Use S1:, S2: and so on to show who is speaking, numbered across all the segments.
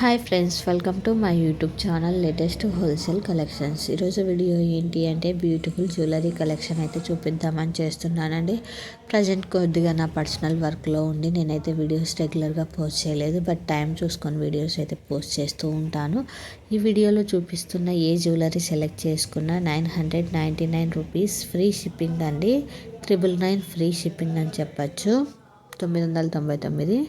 S1: Hi friends, welcome to my YouTube channel latest wholesale collections. ఈరోజు video ఏంటి అంటే beautiful jewellery collection అయితే చూపిద్దామని చేస్తున్నానండి. ప్రజెంట్ కొద్దిగా నా పర్సనల్ వర్క్లో ఉండి నేనైతే వీడియోస్ రెగ్యులర్గా పోస్ట్ చేయలేదు, బట్ టైం చూసుకొని వీడియోస్ అయితే పోస్ట్ చేస్తూ ఉంటాను. ఈ వీడియోలో చూపిస్తున్న ఏ జ్యువెలరీ సెలెక్ట్ చేసుకున్నా 999 రూపీస్ ఫ్రీ షిప్పింగ్ అండి. 999 ఫ్రీ షిప్పింగ్ అని చెప్పచ్చు. 999.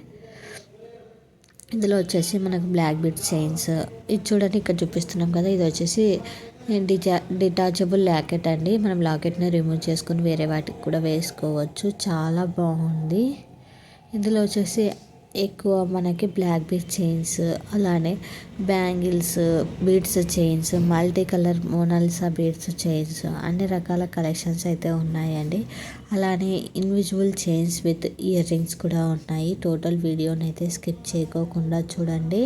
S1: ఇందులో వచ్చేసి మనకు బ్లాక్ బీడ్ చైన్స్, ఇది చూడండి ఇక్కడ చూపిస్తున్నాం కదా, ఇది వచ్చేసి డిటాచబుల్ లాకెట్ అండి. మనం లాకెట్ని రిమూవ్ చేసుకొని వేరే వాటికి కూడా వేసుకోవచ్చు. చాలా బాగుంది. ఇందులో వచ్చేసి ఎక్కువ మనకి బ్లాక్ బీడ్ చైన్స్, అలానే bangles, beads chains, multi colour Monalisa beads chains, అన్ని రకాల కలెక్షన్స్ అయితే ఉన్నాయండి. అలానే invisible chains with ear rings కూడా ఉన్నాయి. టోటల్ వీడియోని అయితే స్కిప్ చేయకోకుండా చూడండి.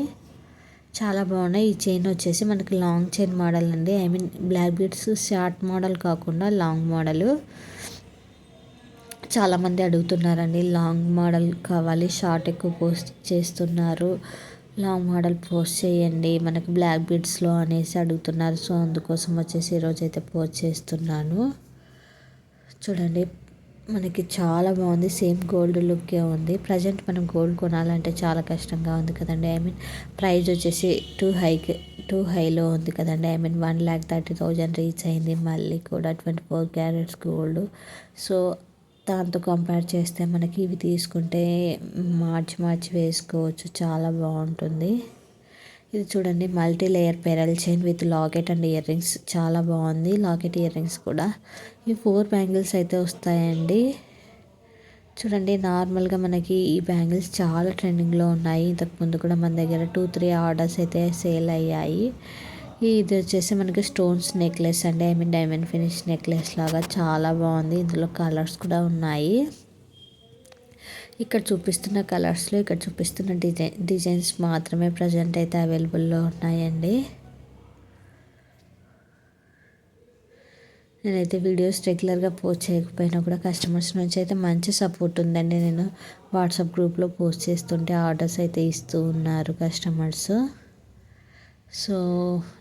S1: చాలా బాగున్నాయి. ఈ చైన్ వచ్చేసి మనకి లాంగ్ చైన్ మోడల్ అండి. బ్లాక్ బీడ్స్ షార్ట్ మోడల్ కాకుండా లాంగ్ మోడల్. చాలామంది అడుగుతున్నారండి, లాంగ్ మోడల్ కావాలి, షార్ట్ ఎక్కువ పోస్ట్ చేస్తున్నారు, లాంగ్ మోడల్ పోస్ట్ చేయండి మనకు బ్లాక్ బీడ్స్లో అనేసి అడుగుతున్నారు. సో అందుకోసం వచ్చేసి ఈరోజు అయితే పోస్ట్ చేస్తున్నాను. చూడండి, మనకి చాలా బాగుంది. సేమ్ గోల్డ్ లుక్కే ఉంది. ప్రజెంట్ మనం గోల్డ్ కొనాలంటే చాలా కష్టంగా ఉంది కదండి. ప్రైస్ వచ్చేసి టూ హైలో ఉంది కదండి. 1,30,000 రీచ్ అయింది. మళ్ళీ కూడా 24 క్యారెట్స్ గోల్డ్. సో దాంతో కంపేర్ చేస్తే మనకి ఇవి తీసుకుంటే మార్చి వేసుకోవచ్చు. చాలా బాగుంటుంది. ఇది చూడండి, multi layer pearl chain with locket and ear rings. చాలా బాగుంది. లాకెట్ ఇయర్ రింగ్స్ కూడా. ఈ 4 బ్యాంగిల్స్ అయితే వస్తాయండి. చూడండి, నార్మల్గా మనకి ఈ బ్యాంగిల్స్ చాలా ట్రెండింగ్లో ఉన్నాయి. ఇంతకుముందు కూడా మన దగ్గర 2-3 ఆర్డర్స్ అయితే సేల్ అయ్యాయి. ఇది వచ్చేసి మనకి స్టోన్స్ నెక్లెస్ అండి. డైమండ్ ఫినిష్ నెక్లెస్ లాగా చాలా బాగుంది. ఇందులో కలర్స్ కూడా ఉన్నాయి. ఇక్కడ చూపిస్తున్న కలర్స్లో ఇక్కడ చూపిస్తున్న డిజైన్స్ మాత్రమే ప్రజెంట్ అయితే అవైలబుల్లో ఉన్నాయండి. నేనైతే వీడియోస్ రెగ్యులర్గా పోస్ట్ చేయకపోయినా కూడా కస్టమర్స్ నుంచి అయితే మంచి సపోర్ట్ ఉందండి. నేను వాట్సాప్ గ్రూప్లో పోస్ట్ చేస్తుంటే ఆర్డర్స్ అయితే ఇస్తూ ఉన్నారు కస్టమర్స్. సో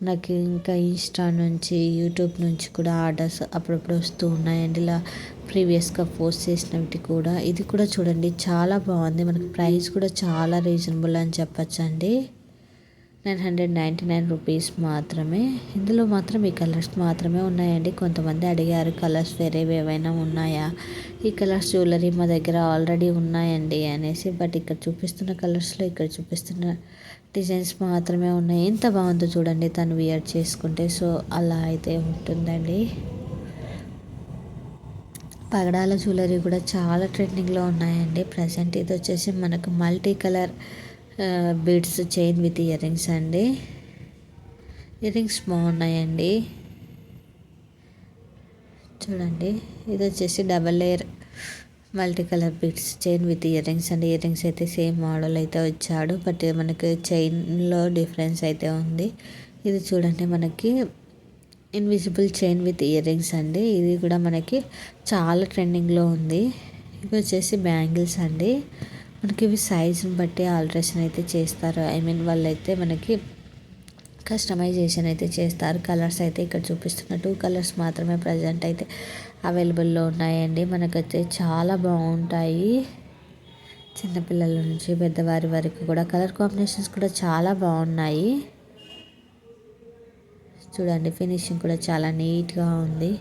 S1: నాకు ఇంకా ఇన్స్టా నుంచి, యూట్యూబ్ నుంచి కూడా ఆర్డర్స్ అప్పుడప్పుడు వస్తూ ఉన్నాయండి. ఇలా ప్రీవియస్గా పోస్ట్ చేసినవి కూడా. ఇది కూడా చూడండి, చాలా బాగుంది. మనకి ప్రైస్ కూడా చాలా రీజనబుల్ అని చెప్పచ్చండి. 999 రూపీస్ మాత్రమే. ఇందులో మాత్రం ఈ కలర్స్ మాత్రమే ఉన్నాయండి. కొంతమంది అడిగారు కలర్స్ వేరేవి ఏవైనా ఉన్నాయా, ఈ కలర్స్ జ్యువెలరీ మా దగ్గర ఆల్రెడీ ఉన్నాయండి అనేసి. బట్ ఇక్కడ చూపిస్తున్న కలర్స్లో ఇక్కడ చూపిస్తున్న డిజైన్స్ మాత్రమే ఉన్నాయి. ఎంత బాగుందో చూడండి తను వియర్ చేసుకుంటే. సో అలా అయితే ఉంటుందండి. పగడాల జ్యువెలరీ కూడా చాలా ట్రెండింగ్లో ఉన్నాయండి ప్రజెంట్. ఇది వచ్చేసి మనకు multi colour beads chain with ear rings అండి. ఇయర్ రింగ్స్ బాగున్నాయండి. చూడండి, ఇది వచ్చేసి double layer multi colour beads chain with ear rings అండి. ఇయర్ రింగ్స్ అయితే సేమ్ మోడల్ అయితే వచ్చాడు, బట్ మనకి చైన్లో డిఫరెన్స్ అయితే ఉంది. ఇది చూడండి, మనకి invisible chain with ear rings అండి. ఇది కూడా మనకి చాలా ట్రెండింగ్లో ఉంది. ఇవి వచ్చేసి బ్యాంగిల్స్ అండి. మనకి ఇవి సైజుని బట్టి ఆల్ట్రేషన్ అయితే చేస్తారు. వాళ్ళైతే మనకి కస్టమైజేషన్ అయితే చేస్తారు. కలర్స్ అయితే ఇక్కడ చూపిస్తున్న 2 కలర్స్ మాత్రమే ప్రజెంట్ అయితే అవైలబుల్లో ఉన్నాయండి. మనకైతే చాలా బాగుంటాయి. చిన్నపిల్లల నుంచి పెద్దవారి వరకు కూడా కలర్ కాంబినేషన్స్ కూడా చాలా బాగున్నాయి. చూడండి, ఫినిషింగ్ కూడా చాలా నీట్గా ఉంది.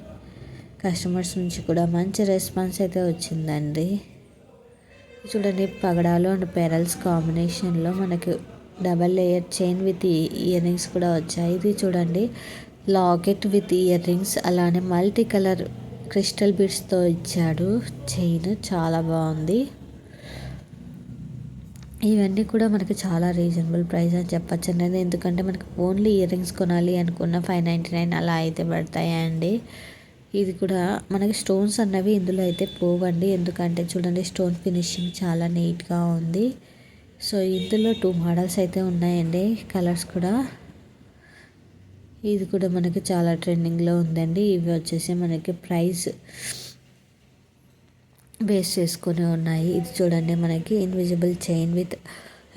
S1: కస్టమర్స్ నుంచి కూడా మంచి రెస్పాన్స్ అయితే వచ్చిందండి. చూడండి, పగడాలు అండ్ పెరల్స్ కాంబినేషన్లో మనకి double layer chain with ear rings కూడా వచ్చాయి. ఇది చూడండి, లాకెట్ విత్ ఇయర్ రింగ్స్, అలానే మల్టీ కలర్ క్రిస్టల్ బీడ్స్తో ఇచ్చాడు చైన్. చాలా బాగుంది. ఇవన్నీ కూడా మనకి చాలా రీజనబుల్ ప్రైస్ అని చెప్పచ్చు అండి. ఎందుకంటే మనకి ఓన్లీ ఇయర్ రింగ్స్ కొనాలి అనుకున్న 599 అలా అయితే పడతాయండి. ఇది కూడా మనకి స్టోన్స్ అన్నవి ఇందులో అయితే పోవండి. ఎందుకంటే చూడండి, స్టోన్ ఫినిషింగ్ చాలా నీట్గా ఉంది. సో ఇందులో 2 మోడల్స్ అయితే ఉన్నాయండి. కలర్స్ కూడా. ఇది కూడా మనకి చాలా ట్రెండింగ్లో ఉందండి. ఇవి వచ్చేసి మనకి ప్రైస్ బేస్ చేసుకొని ఉన్నాయి. ఇది చూడండి, మనకి invisible chain with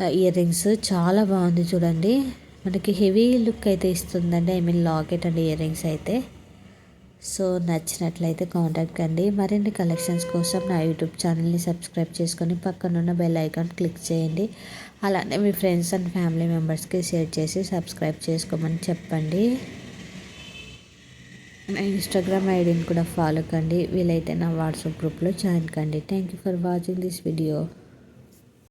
S1: year rings చాలా బాగుంది చూడండి. మనకి హెవీ లుక్ అయితే ఇస్తుందండి. I mean locket and ear rings అయితే. సో నచ్చినట్లయితే కాంటాక్ట్ కండి. మరిన్ని కలెక్షన్స్ కోసం నా యూట్యూబ్ ఛానల్ని సబ్స్క్రైబ్ చేసుకొని పక్కనున్న బెల్ ఐకాన్ క్లిక్ చేయండి. అలానే మీ ఫ్రెండ్స్ అండ్ ఫ్యామిలీ మెంబర్స్కి షేర్ చేసి సబ్స్క్రైబ్ చేసుకోమని చెప్పండి. నా ఇన్స్టాగ్రామ్ ఐడిని కూడా ఫాలో కండి. వీలైతే నా వాట్సాప్ గ్రూప్లో జాయిన్ కండి. Thank you for watching this video.